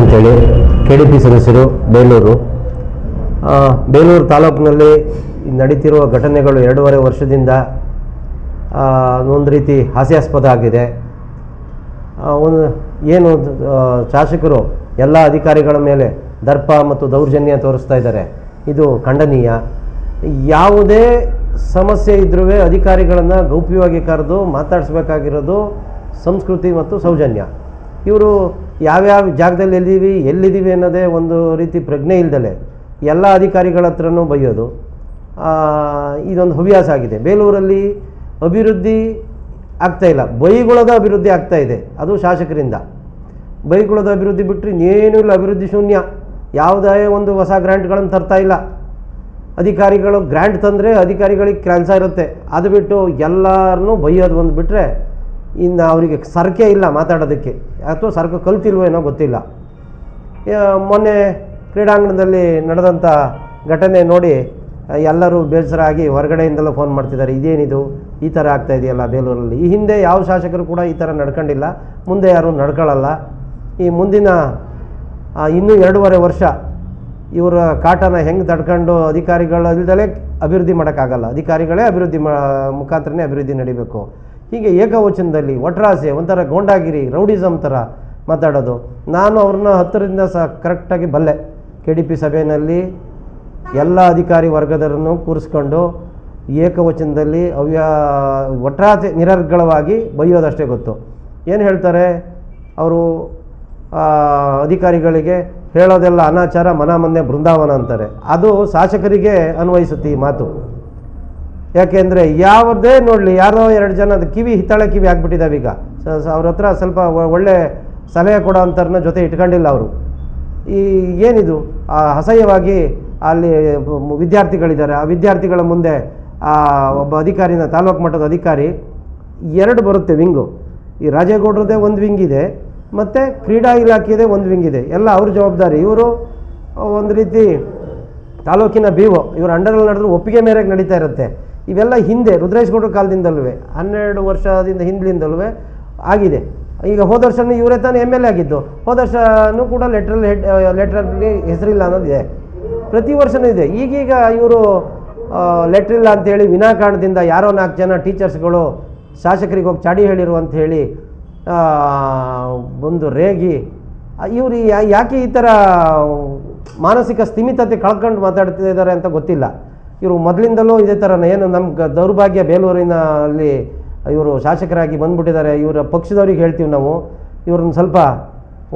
ಅಂತೇಳಿ KDP ಸದಸ್ಯರು ಬೇಲೂರು ತಾಲೂಕಿನಲ್ಲಿ ನಡೀತಿರುವ ಘಟನೆಗಳು 2.5 ವರ್ಷದಿಂದ ಒಂದು ರೀತಿ ಹಾಸ್ಯಾಸ್ಪದ ಆಗಿದೆ. ಏನು ಶಾಸಕರು ಎಲ್ಲ ಅಧಿಕಾರಿಗಳ ಮೇಲೆ ದರ್ಪ ಮತ್ತು ದೌರ್ಜನ್ಯ ತೋರಿಸ್ತಾ ಇದ್ದಾರೆ, ಇದು ಖಂಡನೀಯ. ಯಾವುದೇ ಸಮಸ್ಯೆ ಇದ್ರೂ ಅಧಿಕಾರಿಗಳನ್ನು ಗೌಪ್ಯವಾಗಿ ಕರೆದು ಮಾತಾಡಿಸ್ಬೇಕಾಗಿರೋದು ಸಂಸ್ಕೃತಿ ಮತ್ತು ಸೌಜನ್ಯ. ಇವರು ಯಾವ್ಯಾವ ಜಾಗದಲ್ಲಿ ಎಲ್ಲಿದ್ದೀವಿ ಅನ್ನೋದೇ ಒಂದು ರೀತಿ ಪ್ರಜ್ಞೆ ಇಲ್ದಲೆ ಎಲ್ಲ ಅಧಿಕಾರಿಗಳ ಹತ್ರನೂ ಬೈಯೋದು ಇದೊಂದು ಹವ್ಯಾಸ ಆಗಿದೆ. ಬೇಲೂರಲ್ಲಿ ಅಭಿವೃದ್ಧಿ ಆಗ್ತಾಯಿಲ್ಲ, ಬೈಗುಳದ ಅಭಿವೃದ್ಧಿ ಆಗ್ತಾಯಿದೆ. ಅದು ಶಾಸಕರಿಂದ. ಬೈಗುಳದ ಅಭಿವೃದ್ಧಿ ಬಿಟ್ಟರೆ ಇನ್ನೇನೂ ಇಲ್ಲ, ಅಭಿವೃದ್ಧಿ ಶೂನ್ಯ. ಯಾವುದೇ ಒಂದು ಹೊಸ ಗ್ರ್ಯಾಂಟ್ಗಳನ್ನು ತರ್ತಾ ಇಲ್ಲ. ಅಧಿಕಾರಿಗಳು ಗ್ರ್ಯಾಂಟ್ ತಂದರೆ ಅಧಿಕಾರಿಗಳಿಗೆ ಕೆಲಸ ಇರುತ್ತೆ, ಅದು ಬಿಟ್ಟು ಎಲ್ಲರನ್ನೂ ಬೈಯೋದು ಒಂದು ಬಿಟ್ಟರೆ ಇನ್ನು ಅವರಿಗೆ ಸರ್ಕೆ ಇಲ್ಲ ಮಾತಾಡೋದಕ್ಕೆ, ಅಥವಾ ಸರ್ಕ ಕಲ್ತಿಲ್ವೋ ಏನೋ ಗೊತ್ತಿಲ್ಲ. ಮೊನ್ನೆ ಕ್ರೀಡಾಂಗಣದಲ್ಲಿ ನಡೆದಂಥ ಘಟನೆ ನೋಡಿ ಎಲ್ಲರೂ ಬೇಸರ ಆಗಿ ಹೊರಗಡೆಯಿಂದಲೂ ಫೋನ್ ಮಾಡ್ತಿದ್ದಾರೆ, ಇದೇನಿದು ಈ ಥರ ಆಗ್ತಾಯಿದೆಯಲ್ಲ ಬೇಲೂರಲ್ಲಿ. ಈ ಹಿಂದೆ ಯಾವ ಶಾಸಕರು ಕೂಡ ಈ ಥರ ನಡ್ಕೊಂಡಿಲ್ಲ, ಮುಂದೆ ಯಾರೂ ನಡ್ಕೊಳ್ಳಲ್ಲ. ಈ ಮುಂದಿನ ಇನ್ನೂ 2.5 ವರ್ಷ ಇವರ ಕಾಟನ ಹೆಂಗೆ ತಡ್ಕೊಂಡು ಅಧಿಕಾರಿಗಳಿಲ್ದಲೇ ಅಭಿವೃದ್ಧಿ ಮಾಡೋಕ್ಕಾಗಲ್ಲ. ಅಧಿಕಾರಿಗಳೇ ಅಭಿವೃದ್ಧಿ ಮುಖಾಂತರನೇ ಅಭಿವೃದ್ಧಿ ನಡಿಬೇಕು. ಹೀಗೆ ಏಕವಚನದಲ್ಲಿ ಒಟ್ರಾಸೆ, ಒಂಥರ ಗೋಂಡಾಗಿರಿ, ರೌಡಿಸಮ್ ಥರ ಮಾತಾಡೋದು. ನಾನು ಅವ್ರನ್ನ ಹತ್ತಿರದಿಂದ ಕರೆಕ್ಟಾಗಿ ಬಲ್ಲೆ. KDP ಸಭೆಯಲ್ಲಿ ಎಲ್ಲ ಅಧಿಕಾರಿ ವರ್ಗದವರನ್ನು ಕೂರಿಸ್ಕೊಂಡು ಏಕವಚನದಲ್ಲಿ ಒಟ್ರಾಸೆ ನಿರರ್ಗಳವಾಗಿ ಬೈಯೋದಷ್ಟೇ ಗೊತ್ತು. ಏನು ಹೇಳ್ತಾರೆ ಅವರು, ಅಧಿಕಾರಿಗಳಿಗೆ ಹೇಳೋದೆಲ್ಲ ಅನಾಚಾರ, ಮನ ಮೊನ್ನೆ ಬೃಂದಾವನ ಅಂತಾರೆ. ಅದು ಶಾಸಕರಿಗೆ ಅನ್ವಯಿಸುತ್ತೆ ಈ ಮಾತು. ಯಾಕೆಂದರೆ ಯಾವುದೇ ನೋಡಲಿ, ಯಾರೋ 2 ಜನ ಅದು ಹಿತ್ತಾಳೆ ಕಿವಿ ಆಗಿಬಿಟ್ಟಿದ್ದಾವೆ. ಈಗ ಅವ್ರ ಹತ್ರ ಸ್ವಲ್ಪ ಒಳ್ಳೆ ಸಲಹೆ ಕೊಡೋ ಅಂಥವ್ರನ್ನ ಜೊತೆ ಇಟ್ಕೊಂಡಿಲ್ಲ ಅವರು. ಈ ಏನಿದು ಅಸಹ್ಯವಾಗಿ ಅಲ್ಲಿ ವಿದ್ಯಾರ್ಥಿಗಳಿದ್ದಾರೆ, ಆ ವಿದ್ಯಾರ್ಥಿಗಳ ಮುಂದೆ ಒಬ್ಬ ಅಧಿಕಾರಿನ, ತಾಲೂಕು ಮಟ್ಟದ ಅಧಿಕಾರಿ 2 ಬರುತ್ತೆ ವಿಂಗು. ಈ ರಾಜೇಗೌಡರದೇ ಒಂದು ವಿಂಗ್ ಇದೆ, ಮತ್ತು ಕ್ರೀಡಾ ಇಲಾಖೆಯದೇ ಒಂದು ವಿಂಗ್ ಇದೆ. ಎಲ್ಲ ಅವ್ರ ಜವಾಬ್ದಾರಿ. ಇವರು ಒಂದು ರೀತಿ ತಾಲೂಕಿನ BO, ಇವರು ಅಂಡರಲ್ಲಿ ನಡೆದ್ರು ಒಪ್ಪಿಗೆ ಮೇರೆಗೆ ನಡೀತಾ ಇರುತ್ತೆ. ಇವೆಲ್ಲ ಹಿಂದೆ ರುದ್ರೇಶ್ ಗೌಡ್ರ ಕಾಲದಿಂದಲೂ 12 ವರ್ಷದಿಂದ ಹಿಂದಲಿಂದಲೂ ಆಗಿದೆ. ಈಗ ಹೋದ ವರ್ಷವೂ ಇವರೇ ತಾನೇ MLA ಆಗಿದ್ದು, ಹೋದ ವರ್ಷವೂ ಕೂಡ ಲೆಟ್ರಲ್ಲಿ ಹೆಸರಿಲ್ಲ ಅನ್ನೋದಿದೆ, ಪ್ರತಿ ವರ್ಷವೂ ಇದೆ. ಈಗೀಗ ಇವರು ಲೆಟ್ರಿಲ್ಲ ಅಂಥೇಳಿ ವಿನಾಕಾರಣದಿಂದ ಯಾರೋ 4 ಜನ ಟೀಚರ್ಸ್ಗಳು ಶಾಸಕರಿಗೆ ಹೋಗಿ ಚಾಡಿ ಹೇಳಿರು ಅಂತ ಹೇಳಿ ಒಂದು ರೇಗಿ ಇವರು ಯಾಕೆ ಈ ಥರ ಮಾನಸಿಕ ಸ್ಥಿಮಿತತೆ ಕಳ್ಕೊಂಡು ಮಾತಾಡ್ತಿದ್ದಾರೆ ಅಂತ ಗೊತ್ತಿಲ್ಲ. ಇವರು ಮೊದಲಿಂದಲೂ ಇದೇ ಥರ ಏನು ನಮ್ಮ ದೌರ್ಭಾಗ್ಯ ಬೇಲೂರಿನ ಅಲ್ಲಿ ಇವರು ಶಾಸಕರಾಗಿ ಬಂದುಬಿಟ್ಟಿದ್ದಾರೆ. ಇವರ ಪಕ್ಷದವ್ರಿಗೆ ಹೇಳ್ತೀವಿ ನಾವು, ಇವ್ರನ್ನ ಸ್ವಲ್ಪ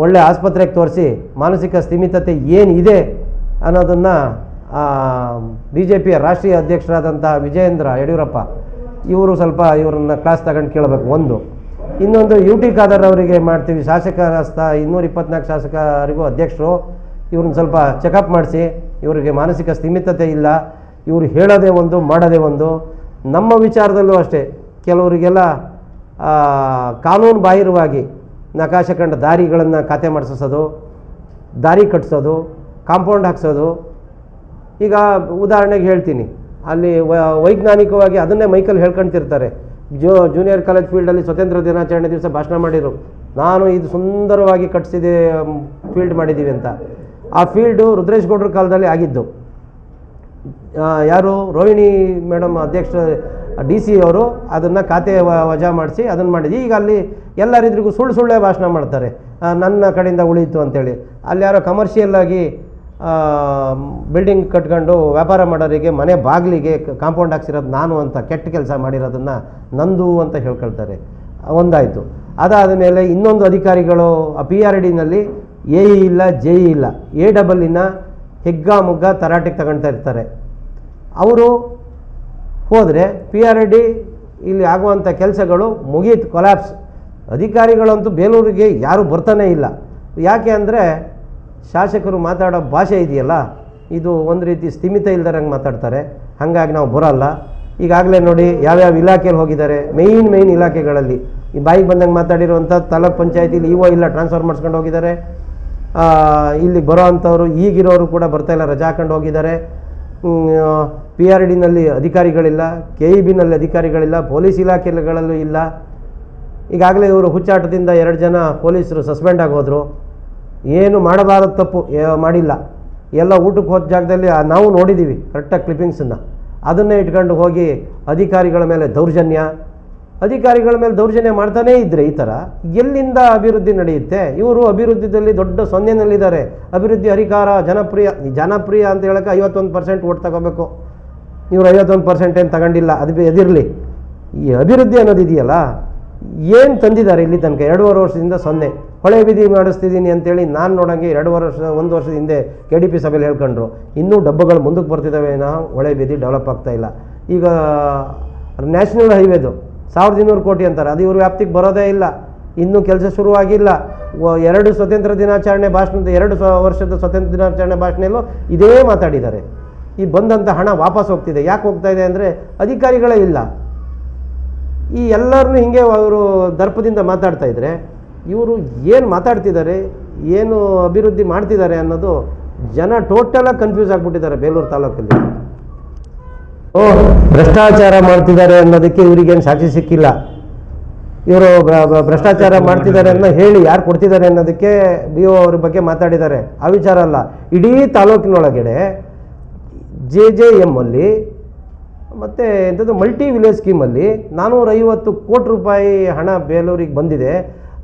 ಒಳ್ಳೆ ಆಸ್ಪತ್ರೆಗೆ ತೋರಿಸಿ ಮಾನಸಿಕ ಸ್ಥಿಮಿತತೆ ಏನಿದೆ ಅನ್ನೋದನ್ನು BJPಯ ರಾಷ್ಟ್ರೀಯ ಅಧ್ಯಕ್ಷರಾದಂಥ ವಿಜಯೇಂದ್ರ ಯಡಿಯೂರಪ್ಪ ಇವರು ಸ್ವಲ್ಪ ಇವ್ರನ್ನ ಕ್ಲಾಸ್ ತಗೊಂಡು ಕೇಳಬೇಕು. ಇನ್ನೊಂದು UT ಖಾದರ್ ಅವರಿಗೆ ಮಾಡ್ತೀವಿ, ಶಾಸಕರ 224 ಶಾಸಕರಿಗೂ ಅಧ್ಯಕ್ಷರು. ಇವ್ರನ್ನ ಸ್ವಲ್ಪ ಚೆಕಪ್ ಮಾಡಿಸಿ, ಇವರಿಗೆ ಮಾನಸಿಕ ಸ್ಥಿಮಿತತೆ ಇಲ್ಲ, ಇವರು ಹೇಳೋದೇ ಒಂದು ಮಾಡೋದೇ ಒಂದು. ನಮ್ಮ ವಿಚಾರದಲ್ಲೂ ಅಷ್ಟೇ, ಕೆಲವರಿಗೆಲ್ಲ ಕಾನೂನು ಬಾಹಿರವಾಗಿ ನಕಾಶೆ ಕಂಡ ದಾರಿಗಳನ್ನು ಖಾತೆ ಮಾಡಿಸೋದು, ದಾರಿ ಕಟ್ಟಿಸೋದು, ಕಾಂಪೌಂಡ್ ಹಾಕ್ಸೋದು. ಈಗ ಉದಾಹರಣೆಗೆ ಹೇಳ್ತೀನಿ, ಅಲ್ಲಿ ವೈಜ್ಞಾನಿಕವಾಗಿ ಅದನ್ನೇ ಮೈಕಲ್ಲಿ ಹೇಳ್ಕೊಳ್ತಿರ್ತಾರೆ. ಜೂನಿಯರ್ ಕಾಲೇಜ್ ಫೀಲ್ಡಲ್ಲಿ ಸ್ವತಂತ್ರ ದಿನಾಚರಣೆ ದಿವಸ ಭಾಷಣ ಮಾಡಿದರು, ನಾನು ಇದು ಸುಂದರವಾಗಿ ಕಟ್ಟಿಸಿದೆ ಫೀಲ್ಡ್ ಮಾಡಿದ್ದೀವಿ ಅಂತ. ಆ ಫೀಲ್ಡು ರುದ್ರೇಶ್ ಗೌಡ್ರ ಕಾಲದಲ್ಲಿ ಆಗಿದ್ದು. ಯಾರು ರೋಹಿಣಿ ಮೇಡಮ್ ಅಧ್ಯಕ್ಷ DC ಅವರು ಅದನ್ನು ಖಾತೆ ವಜಾ ಮಾಡಿಸಿ ಅದನ್ನು ಮಾಡಿದ್ವಿ. ಈಗ ಅಲ್ಲಿ ಎಲ್ಲರಿದ್ರಿಗೂ ಸುಳ್ಳೆ ಭಾಷಣ ಮಾಡ್ತಾರೆ, ನನ್ನ ಕಡೆಯಿಂದ ಉಳೀತು ಅಂತೇಳಿ. ಅಲ್ಲಿ ಯಾರೋ ಕಮರ್ಷಿಯಲ್ಲಾಗಿ ಬಿಲ್ಡಿಂಗ್ ಕಟ್ಕೊಂಡು ವ್ಯಾಪಾರ ಮಾಡೋರಿಗೆ ಮನೆ ಬಾಗಿಲಿಗೆ ಕಾಂಪೌಂಡ್ ಹಾಕ್ಸಿರೋದು ನಾನು ಅಂತ, ಕೆಟ್ಟ ಕೆಲಸ ಮಾಡಿರೋದನ್ನು ನಂದು ಅಂತ ಹೇಳ್ಕೊಳ್ತಾರೆ. ಒಂದಾಯಿತು. ಅದಾದ ಮೇಲೆ ಇನ್ನೊಂದು ಅಧಿಕಾರಿಗಳು PRDನಲ್ಲಿ AE ಇಲ್ಲ, JE ಇಲ್ಲ, AEನ ಹೆಗ್ಗ ತರಾಟೆಗೆ ತಗೊಳ್ತಾ ಇರ್ತಾರೆ. ಅವರು ಹೋದರೆ PRD ಇಲ್ಲಿ ಆಗುವಂಥ ಕೆಲಸಗಳು ಮುಗೀತು, ಕೊಲ್ಯಾಪ್ಸ್. ಅಧಿಕಾರಿಗಳಂತೂ ಬೇಲೂರಿಗೆ ಯಾರೂ ಬರ್ತಾನೇ ಇಲ್ಲ. ಯಾಕೆ ಅಂದರೆ ಶಾಸಕರು ಮಾತಾಡೋ ಭಾಷೆ ಇದೆಯಲ್ಲ, ಇದು ಒಂದು ರೀತಿ ಸ್ಥಿಮಿತ ಇಲ್ದಾರಂಗೆ ಮಾತಾಡ್ತಾರೆ. ಹಾಗಾಗಿ ನಾವು ಬರೋಲ್ಲ. ಈಗಾಗಲೇ ನೋಡಿ ಯಾವ್ಯಾವ ಇಲಾಖೆಯಲ್ಲಿ ಹೋಗಿದ್ದಾರೆ, ಮೇಯ್ನ್ ಇಲಾಖೆಗಳಲ್ಲಿ ಈ ಬಾಯಿಗೆ ಬಂದಂಗೆ ಮಾತಾಡಿರುವಂಥ ತಾಲೂಕ್ ಪಂಚಾಯತಿಲಿ EO ಇಲ್ಲ, ಟ್ರಾನ್ಸ್ಫರ್ ಮಾಡಿಸ್ಕೊಂಡು ಹೋಗಿದ್ದಾರೆ. ಇಲ್ಲಿ ಬರೋ ಅಂಥವ್ರು ಈಗಿರೋರು ಕೂಡ ಬರ್ತಾಯಿಲ್ಲ, ರಜಾ ಹಾಕೊಂಡು ಹೋಗಿದ್ದಾರೆ. PRDನಲ್ಲಿ ಅಧಿಕಾರಿಗಳಿಲ್ಲ, KEBನಲ್ಲಿ ಅಧಿಕಾರಿಗಳಿಲ್ಲ, ಪೊಲೀಸ್ ಇಲಾಖೆಗಳಲ್ಲೂ ಇಲ್ಲ. ಈಗಾಗಲೇ ಇವರು ಹುಚ್ಚಾಟದಿಂದ 2 ಜನ ಪೊಲೀಸರು ಸಸ್ಪೆಂಡ್ ಆಗೋದ್ರು. ಏನು ಮಾಡಬಾರದು ತಪ್ಪು ಮಾಡಿಲ್ಲ. ಎಲ್ಲ ಊಟಕ್ಕೆ ಹೋದ ಜಾಗದಲ್ಲಿ ನಾವು ನೋಡಿದ್ದೀವಿ ಕರೆಕ್ಟಾಗಿ ಕ್ಲಿಪ್ಪಿಂಗ್ಸನ್ನು. ಅದನ್ನೇ ಇಟ್ಕೊಂಡು ಹೋಗಿ ಅಧಿಕಾರಿಗಳ ಮೇಲೆ ದೌರ್ಜನ್ಯ ಮಾಡ್ತಾನೇ ಇದ್ದರೆ ಈ ಥರ ಎಲ್ಲಿಂದ ಅಭಿವೃದ್ಧಿ ನಡೆಯುತ್ತೆ? ಇವರು ಅಭಿವೃದ್ಧಿದಲ್ಲಿ ದೊಡ್ಡ ಸೊನ್ನೆನಲ್ಲಿದ್ದಾರೆ. ಅಭಿವೃದ್ಧಿ ಅಧಿಕಾರ ಜನಪ್ರಿಯ ಅಂತ ಹೇಳೋಕ್ಕೆ 51% ಓಟ್ ತಗೋಬೇಕು. ಇವರು 51% ಏನು ತಗೊಂಡಿಲ್ಲ, ಅದು ಎದಿರಲಿ. ಈ ಅಭಿವೃದ್ಧಿ ಅನ್ನೋದಿದೆಯಲ್ಲ, ಏನು ತಂದಿದ್ದಾರೆ ಇಲ್ಲಿ ತನಕ? 2.5 ವರ್ಷದಿಂದ 0. ಹೊಳೆ ಬೀದಿ ಮಾಡಿಸ್ತಿದ್ದೀನಿ ಅಂತೇಳಿ ನಾನು ನೋಡೋಂಗೆ 1 ವರ್ಷದ ಹಿಂದೆ KDP ಸಭೆಯಲ್ಲಿ ಹೇಳ್ಕೊಂಡ್ರು. ಇನ್ನೂ ಡಬ್ಬಗಳು ಮುಂದಕ್ಕೆ ಬರ್ತಿದ್ದಾವೆ, ಹೊಳೆ ಬೀದಿ ಡೆವಲಪ್ ಆಗ್ತಾಯಿಲ್ಲ. ಈಗ ನ್ಯಾಷನಲ್ ಹೈವೇದು 1200 ಕೋಟಿ ಅಂತಾರೆ, ಅದು ಇವರು ವ್ಯಾಪ್ತಿಗೆ ಬರೋದೇ ಇಲ್ಲ. ಇನ್ನೂ ಕೆಲಸ ಶುರುವಾಗಿಲ್ಲ. 2 ಸ್ವತಂತ್ರ ದಿನಾಚರಣೆ ಭಾಷಣದ 2 ವರ್ಷದ ಸ್ವತಂತ್ರ ದಿನಾಚರಣೆ ಭಾಷಣದಲ್ಲೂ ಇದೇ ಮಾತಾಡಿದ್ದಾರೆ. ಈ ಬಂದಂಥ ಹಣ ವಾಪಸ್ ಹೋಗ್ತಿದೆ. ಯಾಕೆ ಹೋಗ್ತಾ ಇದೆ ಅಂದರೆ ಅಧಿಕಾರಿಗಳೇ ಇಲ್ಲ. ಈ ಎಲ್ಲರನ್ನೂ ಹಿಂಗೆ ಅವರು ದರ್ಪದಿಂದ ಮಾತಾಡ್ತಾ ಇದ್ದರೆ ಇವರು ಏನು ಮಾತಾಡ್ತಿದ್ದಾರೆ, ಏನು ಅಭಿವೃದ್ಧಿ ಮಾಡ್ತಿದ್ದಾರೆ ಅನ್ನೋದು ಜನ ಟೋಟಲಾಗಿ ಕನ್ಫ್ಯೂಸ್ ಆಗಿಬಿಟ್ಟಿದ್ದಾರೆ ಬೇಲೂರು ತಾಲೂಕಲ್ಲಿ. ಭ್ರಷ್ಟಾಚಾರ ಮಾಡ್ತಿದ್ದಾರೆ ಅನ್ನೋದಕ್ಕೆ ಇವರಿಗೇನು ಸಾಕ್ಷಿ ಸಿಕ್ಕಿಲ್ಲ. ಇವರು ಭ್ರಷ್ಟಾಚಾರ ಮಾಡ್ತಿದ್ದಾರೆ ಅನ್ನೋ ಹೇಳಿ ಯಾರು ಕೊಡ್ತಿದ್ದಾರೆ ಅನ್ನೋದಕ್ಕೆ BO ಅವ್ರ ಬಗ್ಗೆ ಮಾತಾಡಿದ್ದಾರೆ. ಆ ವಿಚಾರ ಅಲ್ಲ, ಇಡೀ ತಾಲೂಕಿನೊಳಗಡೆ JJM ಅಲ್ಲಿ ಮತ್ತು ಎಂಥದ್ದು ಮಲ್ಟಿ ವಿಲೇಜ್ ಸ್ಕೀಮಲ್ಲಿ 450 ಕೋಟಿ ರೂಪಾಯಿ ಹಣ ಬೇಲೂರಿಗೆ ಬಂದಿದೆ.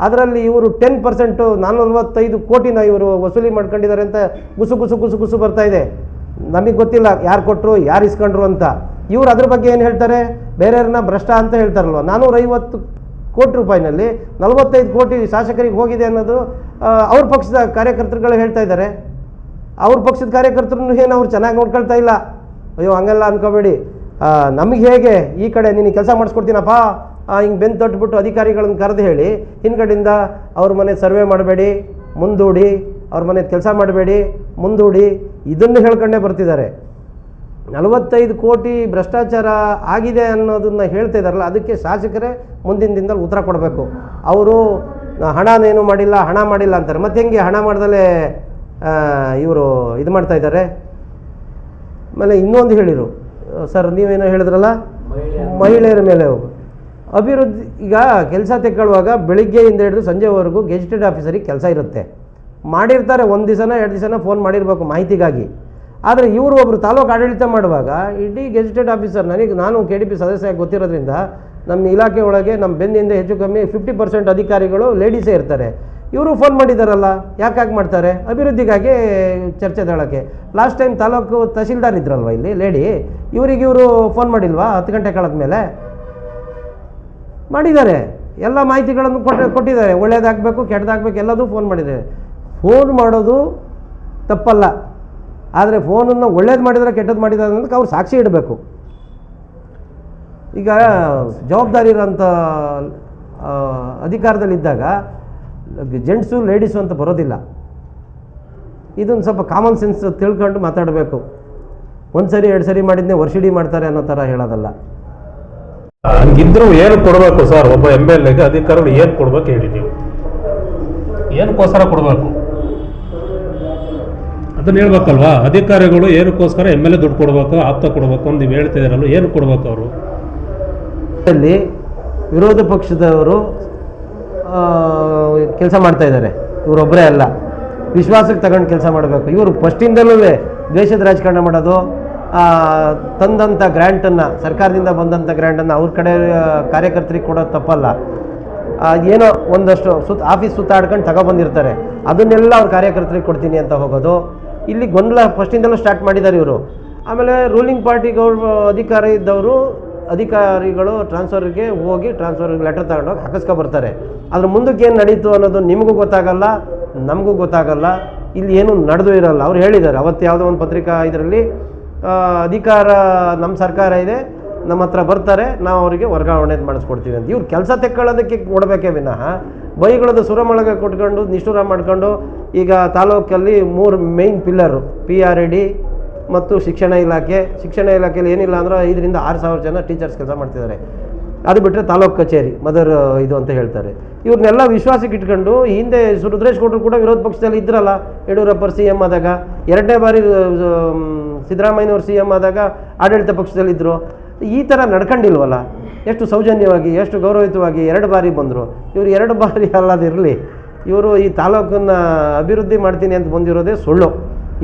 ಅದರಲ್ಲಿ ಇವರು 10% 445 ಕೋಟಿನ ಇವರು ವಸೂಲಿ ಮಾಡ್ಕೊಂಡಿದ್ದಾರೆ ಅಂತ ಗುಸು ಬರ್ತಾ ಇದೆ. ನಮಗೆ ಗೊತ್ತಿಲ್ಲ ಯಾರು ಕೊಟ್ಟರು, ಯಾರು ಇಸ್ಕೊಂಡ್ರು ಅಂತ. ಇವರು ಅದ್ರ ಬಗ್ಗೆ ಏನು ಹೇಳ್ತಾರೆ? ಬೇರೆಯವ್ರನ್ನ ಭ್ರಷ್ಟ ಅಂತ ಹೇಳ್ತಾರಲ್ವ. 450 ಕೋಟಿ ರೂಪಾಯಿನಲ್ಲಿ 45 ಕೋಟಿ ಶಾಸಕರಿಗೆ ಹೋಗಿದೆ ಅನ್ನೋದು ಅವ್ರ ಪಕ್ಷದ ಕಾರ್ಯಕರ್ತರುಗಳು ಹೇಳ್ತಾ ಇದ್ದಾರೆ. ಅವ್ರ ಪಕ್ಷದ ಕಾರ್ಯಕರ್ತರನ್ನು ಏನು ಅವ್ರು ಚೆನ್ನಾಗಿ ನೋಡ್ಕೊಳ್ತಾ ಇಲ್ಲ. ಅಯ್ಯೋ ಹಂಗೆಲ್ಲ ಅನ್ಕೋಬೇಡಿ, ನಮಗೆ ಹೇಗೆ ಈ ಕಡೆ ನಿನಗೆ ಕೆಲಸ ಮಾಡಿಸ್ಕೊಡ್ತೀನಪ್ಪ ಹಿಂಗೆ ಬೆನ್ನು ತಟ್ಬಿಟ್ಟು ಅಧಿಕಾರಿಗಳನ್ನ ಕರೆದು ಹೇಳಿ ಹಿಂದ್ಗಡೆಯಿಂದ ಅವ್ರ ಮನೆ ಸರ್ವೆ ಮಾಡಬೇಡಿ, ಮುಂದೂಡಿ, ಅವ್ರ ಮನೆ ಕೆಲಸ ಮಾಡಬೇಡಿ, ಮುಂದೂಡಿ, ಇದನ್ನು ಹೇಳ್ಕೊಂಡೇ ಬರ್ತಿದ್ದಾರೆ. 45 ಕೋಟಿ ಭ್ರಷ್ಟಾಚಾರ ಆಗಿದೆ ಅನ್ನೋದನ್ನು ಹೇಳ್ತಾ ಇದ್ದಾರಲ್ಲ, ಅದಕ್ಕೆ ಶಾಸಕರೇ ಮುಂದಿನ ದಿನದಲ್ಲಿ ಉತ್ತರ ಕೊಡಬೇಕು. ಅವರು ಹಣನೇನು ಮಾಡಿಲ್ಲ, ಹಣ ಮಾಡಿಲ್ಲ ಅಂತಾರೆ. ಮತ್ತೆ ಹೆಂಗೆ ಹಣ ಮಾಡ್ದಲೇ ಇವರು ಇದು ಮಾಡ್ತಾ ಇದ್ದಾರೆ? ಆಮೇಲೆ ಇನ್ನೊಂದು ಹೇಳಿರು ಸರ್, ನೀವೇನೋ ಹೇಳಿದ್ರಲ್ಲ ಮಹಿಳೆಯರ ಮೇಲೆ ಅಭಿವೃದ್ಧಿ. ಈಗ ಕೆಲಸ ತೆಕ್ಕೊಳ್ಳುವಾಗ ಬೆಳಿಗ್ಗೆಯಿಂದ ಹಿಡಿದು ಸಂಜೆವರೆಗೂ ಗೆಜೆಟೆಡ್ ಆಫೀಸರಿಗೆ ಕೆಲಸ ಇರುತ್ತೆ, ಮಾಡಿರ್ತಾರೆ. 1 ದಿವಸನ 2 ದಿವಸನ ಫೋನ್ ಮಾಡಿರಬೇಕು ಮಾಹಿತಿಗಾಗಿ. ಆದರೆ ಇವರು ಒಬ್ಬರು ತಾಲೂಕು ಆಡಳಿತ ಮಾಡುವಾಗ ಇಡೀ ಗೆಜೆಟೆಡ್ ಆಫೀಸರ್, ನಾನು KDP ಸದಸ್ಯರಾಗಿ ಗೊತ್ತಿರೋದ್ರಿಂದ ನಮ್ಮ ಇಲಾಖೆ ಒಳಗೆ ನಮ್ಮ ಬೆನ್ನಿಂದ ಹೆಚ್ಚು ಕಮ್ಮಿ 50% ಅಧಿಕಾರಿಗಳು ಲೇಡೀಸೇ ಇರ್ತಾರೆ. ಇವರು ಫೋನ್ ಮಾಡಿದ್ದಾರಲ್ಲ, ಯಾಕಾಗಿ ಮಾಡ್ತಾರೆ? ಅಭಿವೃದ್ಧಿಗಾಗಿ ಚರ್ಚೆ ತಾಳಕ್ಕೆ. ಲಾಸ್ಟ್ ಟೈಮ್ ತಾಲೂಕು ತಹಸೀಲ್ದಾರ್ ಇದ್ರಲ್ವ ಇಲ್ಲಿ ಲೇಡಿ, ಇವರು ಫೋನ್ ಮಾಡಿಲ್ವಾ? 10 ಗಂಟೆ ಕಳೆದ ಮೇಲೆ ಮಾಡಿದ್ದಾರೆ. ಎಲ್ಲ ಮಾಹಿತಿಗಳನ್ನು ಕೊಟ್ಟಿದ್ದಾರೆ. ಒಳ್ಳೇದಾಗಬೇಕು, ಕೆಟ್ಟದಾಗಬೇಕು, ಎಲ್ಲದೂ ಫೋನ್ ಮಾಡಿದ್ದಾರೆ. ಫೋನ್ ಮಾಡೋದು ತಪ್ಪಲ್ಲ, ಆದರೆ ಫೋನನ್ನು ಒಳ್ಳೇದು ಮಾಡಿದರೆ ಕೆಟ್ಟದ್ದು ಮಾಡಿದ್ದಾರೆ ಅನ್ನೋದಕ್ಕೆ ಅವ್ರು ಸಾಕ್ಷಿ ಇಡಬೇಕು. ಈಗ ಜವಾಬ್ದಾರಿ ಇರೋಂಥ ಅಧಿಕಾರದಲ್ಲಿದ್ದಾಗ ಜೆಂಟ್ಸು ಲೇಡೀಸು ಅಂತ ಬರೋದಿಲ್ಲ. ಇದೊಂದು ಸ್ವಲ್ಪ ಕಾಮನ್ ಸೆನ್ಸ್ ತಿಳ್ಕೊಂಡು ಮಾತಾಡಬೇಕು. 1 ಸರಿ 2 ಸರಿ ಮಾಡಿದ್ನೇ ವರ್ಷಿಡೀ ಮಾಡ್ತಾರೆ ಅನ್ನೋ ಥರ ಹೇಳೋದಲ್ಲ. ಹಂಗಿದ್ರು ಏನು ಕೊಡಬೇಕು ಸರ್? ಒಬ್ಬ MLAಗೆ ಅಧಿಕಾರಿಗಳು ಏನು ಕೊಡ್ಬೇಕು ಹೇಳಿ ನೀವು? ಏನಕ್ಕೋಸ್ಕರ ಕೊಡಬೇಕು ಅದನ್ನ ಹೇಳ್ಬೇಕಲ್ವಾ? ಅಧಿಕಾರಿಗಳು ಏನಕ್ಕೋಸ್ಕರ MLA ದುಡ್ಡು ಕೊಡಬೇಕು, ಆಪ್ತ ಕೊಡಬೇಕು ಅಂತ ನೀವು ಹೇಳ್ತಿದ್ದೀರಲ್ಲ, ಏನು ಕೊಡಬೇಕು ಅವರು? ಅಲ್ಲಿ ವಿರೋಧ ಪಕ್ಷದವರು ಕೆಲಸ ಮಾಡ್ತಾ ಇದ್ದಾರೆ. ಇವರೊಬ್ಬರೇ ಅಲ್ಲ, ವಿಶ್ವಾಸಕ್ಕೆ ತಗೊಂಡು ಕೆಲಸ ಮಾಡಬೇಕು. ಇವರು ಫಸ್ಟಿಂದಲೂ ದ್ವೇಷದ ರಾಜಕಾರಣ ಮಾಡೋದು, ತಂದಂಥ ಗ್ರ್ಯಾಂಟನ್ನು, ಸರ್ಕಾರದಿಂದ ಬಂದಂಥ ಗ್ರ್ಯಾಂಟನ್ನು ಅವ್ರ ಕಡೆ ಕಾರ್ಯಕರ್ತರಿಗೆ ಕೊಡೋದು ತಪ್ಪಲ್ಲ. ಏನೋ ಒಂದಷ್ಟು ಆಫೀಸ್ ಸುತ್ತಾಡ್ಕೊಂಡು ತಗೊಬಂದಿರ್ತಾರೆ, ಅದನ್ನೆಲ್ಲ ಅವ್ರ ಕಾರ್ಯಕರ್ತರಿಗೆ ಕೊಡ್ತೀನಿ ಅಂತ ಹೋಗೋದು. ಇಲ್ಲಿ ಗೊಂದಲ ಫಸ್ಟಿಂದಲೂ ಸ್ಟಾರ್ಟ್ ಮಾಡಿದ್ದಾರೆ ಇವರು. ಆಮೇಲೆ ರೂಲಿಂಗ್ ಪಾರ್ಟಿ ಅಧಿಕಾರ ಇದ್ದವರು ಅಧಿಕಾರಿಗಳು ಟ್ರಾನ್ಸ್ಫರ್ಗೆ ಹೋಗಿ ಟ್ರಾನ್ಸ್ಫರ್ಗೆ ಲೆಟರ್ ತಗೊಂಡೋಗಿ ಹಾಕಿಸ್ಕೊಬರ್ತಾರೆ. ಅದ್ರ ಮುಂದಕ್ಕೆ ಏನು ನಡೀತು ಅನ್ನೋದು ನಿಮಗೂ ಗೊತ್ತಾಗಲ್ಲ, ನಮಗೂ ಗೊತ್ತಾಗಲ್ಲ. ಇಲ್ಲಿ ಏನೂ ನಡೆದು ಇರಲ್ಲ. ಅವ್ರು ಹೇಳಿದ್ದಾರೆ ಅವತ್ತು ಯಾವುದೋ ಒಂದು ಪತ್ರಿಕಾ ಇದರಲ್ಲಿ, ಅಧಿಕಾರ ನಮ್ಮ ಸರ್ಕಾರ ಇದೆ, ನಮ್ಮ ಹತ್ರ ಬರ್ತಾರೆ, ನಾವು ಅವರಿಗೆ ವರ್ಗಾವಣೆ ಮಾಡಿಸ್ಕೊಡ್ತೀವಿ ಅಂತ. ಇವ್ರು ಕೆಲಸ ತೆಕ್ಕೊಳ್ಳೋದಕ್ಕೆ ಕೊಡಬೇಕೇ ವಿನಃ ಬೈಗಳದ್ದು ಸುರಮೊಳಗೆ ಕೊಟ್ಕೊಂಡು ನಿಷ್ಠುರ ಮಾಡ್ಕೊಂಡು. ಈಗ ತಾಲೂಕಲ್ಲಿ 3 ಮೇಯ್ನ್ ಪಿಲ್ಲರು, PRAD ಮತ್ತು ಶಿಕ್ಷಣ ಇಲಾಖೆಯಲ್ಲಿ ಏನಿಲ್ಲ ಅಂದ್ರೆ 5,000 ರಿಂದ 6,000 ಜನ ಟೀಚರ್ಸ್ ಕೆಲಸ ಮಾಡ್ತಿದ್ದಾರೆ. ಅದು ಬಿಟ್ಟರೆ ತಾಲೂಕು ಕಚೇರಿ ಮದರ್ ಇದು ಅಂತ ಹೇಳ್ತಾರೆ. ಇವ್ರನ್ನೆಲ್ಲ ವಿಶ್ವಾಸಕ್ಕೆ ಇಟ್ಕೊಂಡು ಹಿಂದೆ ರುದ್ರೇಶ್ ಗೌಡರು ಕೂಡ ವಿರೋಧ ಪಕ್ಷದಲ್ಲಿ ಇದ್ರಲ್ಲ, ಯಡಿಯೂರಪ್ಪರು CM ಆದಾಗ, 2ನೇ ಬಾರಿ ಸಿದ್ದರಾಮಯ್ಯನವರು CM ಆದಾಗ ಆಡಳಿತ ಪಕ್ಷದಲ್ಲಿದ್ದರು. ಈ ಥರ ನಡ್ಕೊಂಡಿಲ್ವಲ್ಲ, ಎಷ್ಟು ಸೌಜನ್ಯವಾಗಿ, ಎಷ್ಟು ಗೌರವಯುತವಾಗಿ 2 ಬಾರಿ ಬಂದರು. ಇವರು 2 ಬಾರಿ ಅಲ್ಲದಿರಲಿ, ಇವರು ಈ ತಾಲೂಕನ್ನು ಅಭಿವೃದ್ಧಿ ಮಾಡ್ತೀನಿ ಅಂತ ಬಂದಿರೋದೇ ಸುಳ್ಳು.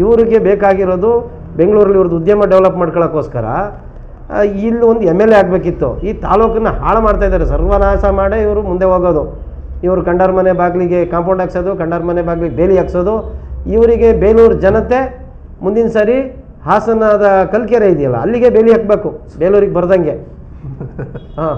ಇವರಿಗೆ ಬೇಕಾಗಿರೋದು ಬೆಂಗಳೂರಲ್ಲಿ ಇವ್ರದ್ದು ಉದ್ಯಮ ಡೆವಲಪ್ ಮಾಡ್ಕೊಳ್ಳೋಕ್ಕೋಸ್ಕರ ಇಲ್ಲಿ ಒಂದು MLA ಆಗಬೇಕಿತ್ತು. ಈ ತಾಲೂಕನ್ನು ಹಾಳು ಮಾಡ್ತಾಯಿದ್ದಾರೆ, ಸರ್ವನಾಶ ಮಾಡೇ ಇವರು ಮುಂದೆ ಹೋಗೋದು. ಇವರು ಕಂಡಾರ ಮನೆ ಬಾಗಿಲಿಗೆ ಕಾಂಪೌಂಡ್ ಹಾಕ್ಸೋದು, ಕಂಡಾರ ಮನೆ ಬಾಗಿಲಿಗೆ ಬೇಲಿ ಹಾಕ್ಸೋದು. ಇವರಿಗೆ ಬೇಲೂರು ಜನತೆ ಮುಂದಿನ ಸಾರಿ ಹಾಸನದ ಕಲ್ಕೆರೆ ಇದೆಯಲ್ಲ ಅಲ್ಲಿಗೆ ಬೇಲಿ ಹಾಕಬೇಕು, ಬೇಲೂರಿಗೆ ಬರ್ದಂಗೆ. ಹಾಂ